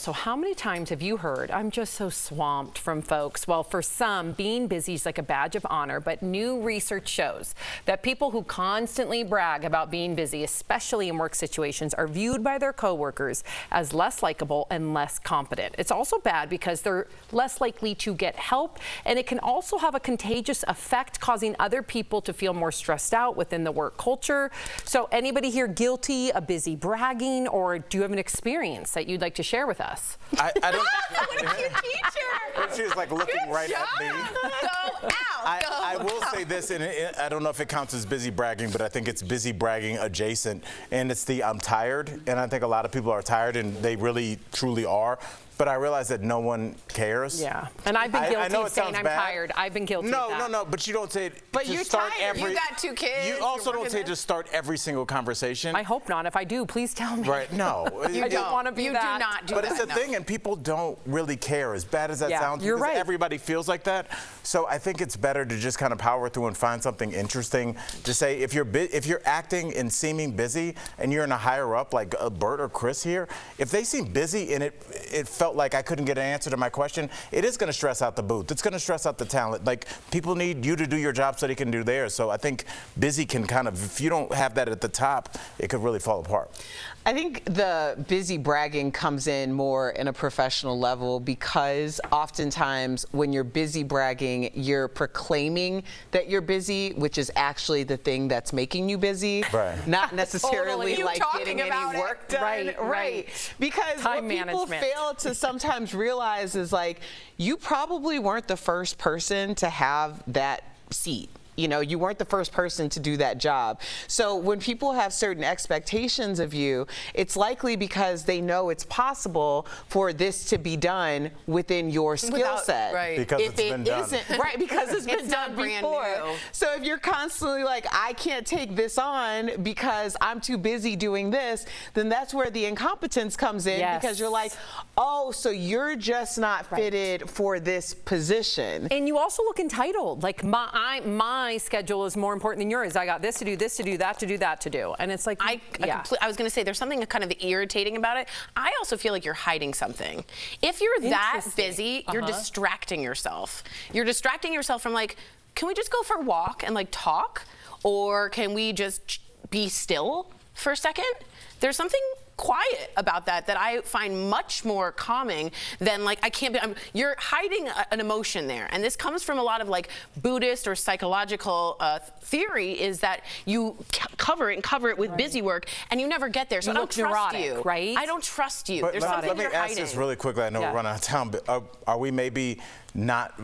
So how many times have you heard, I'm just so swamped from folks? Well, for some, being busy is like a badge of honor, but new research shows that people who constantly brag about being busy, especially in work situations, are viewed by their coworkers as less likable and less competent. It's also bad because they're less likely to get help, and it can also have a contagious effect, causing other people to feel more stressed out within the work culture. So anybody here guilty of busy bragging, or do you have an experience that you'd like to share with us? I don't. What a cute teacher. She was like looking right at me. Go out. I will say this, and I don't know if it counts as busy bragging, but I think it's busy bragging adjacent, and it's the I'm tired, and I think a lot of people are tired, and they really, truly are. But I realize that no one cares. Yeah, and I've been guilty of saying I'm bad. tired. I've been guilty of that. No, but you don't say it But to you're start tired. every. You got 2 kids. You also don't say to start every single conversation. I hope not. If I do, please tell me. Right, no. I don't want to be that. You do not do but that. it's a thing, and people don't really care, as bad as that sounds. You're because right. Everybody feels like that. So I think it's better to just kind of power through and find something interesting to say. If you're acting and seeming busy, and you're in a higher up like Bert or Chris here, if they seem busy and it felt like I couldn't get an answer to my question, it is going to stress out the booth. It's going to stress out the talent. Like, people need you to do your job so they can do theirs. So I think busy can kind of, if you don't have that at the top, it could really fall apart. I think the busy bragging comes in more in a professional level, because oftentimes when you're busy bragging, you're proclaiming that you're busy, which is actually the thing that's making you busy. Right. Not necessarily Totally. like getting any work done. Right. Because Time what people management. fail to sometimes realize is, like, you probably weren't the first person to have that seat. You know, you weren't the first person to do that job. So when people have certain expectations of you, it's likely because they know it's possible for this to be done within your skill set. Right. Because If it's been done. Right, because it's been done brand before. new. So if you're constantly like, I can't take this on because I'm too busy doing this, then that's where the incompetence comes in. Yes. Because you're like, oh, so you're just not fitted for this position. And you also look entitled. Like, my schedule is more important than yours. I got this to do, this to do, that to do, that to do. And it's like, I was going to say, there's something kind of irritating about it. I also feel like you're hiding something. If you're that busy, you're distracting yourself. You're distracting yourself from, like, can we just go for a walk and, like, talk? Or can we just be still for a second? There's something quiet about that I find much more calming than, like, you're hiding an emotion there. And this comes from a lot of, like, Buddhist or psychological theory, is that you cover it with busy work, and you never get there. So I don't trust you. Right? I don't trust you. But There's something let me you're ask hiding. this really quickly. I know we're running out of time, but are we maybe not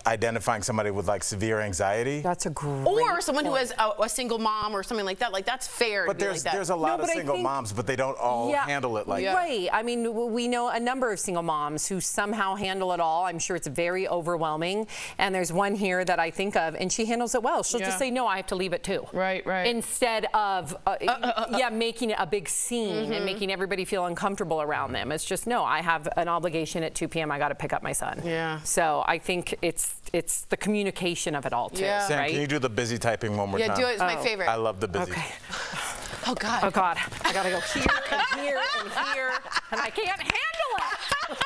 identifying somebody with, like, severe anxiety? That's a great Or someone who point. has a single mom or something like that. Like, that's fair. But to be like that. there's a lot of but I single think- moms, but they don't all handle it like that. Right. I mean, we know a number of single moms who somehow handle it all. I'm sure it's very overwhelming. And there's one here that I think of, and she handles it well. She'll just say, no, I have to leave it too. Right. Instead of, making it a big scene and making everybody feel uncomfortable around them. It's just, no, I have an obligation at 2 p.m. I got to pick up my son. Yeah. So I think it's the communication of it all too. Yeah. Sam, right? can you do the busy typing one more time? Yeah, do it. It's my favorite. I love the busy. Okay. Oh, God. Oh God, I gotta go here and here and here, and I can't handle it.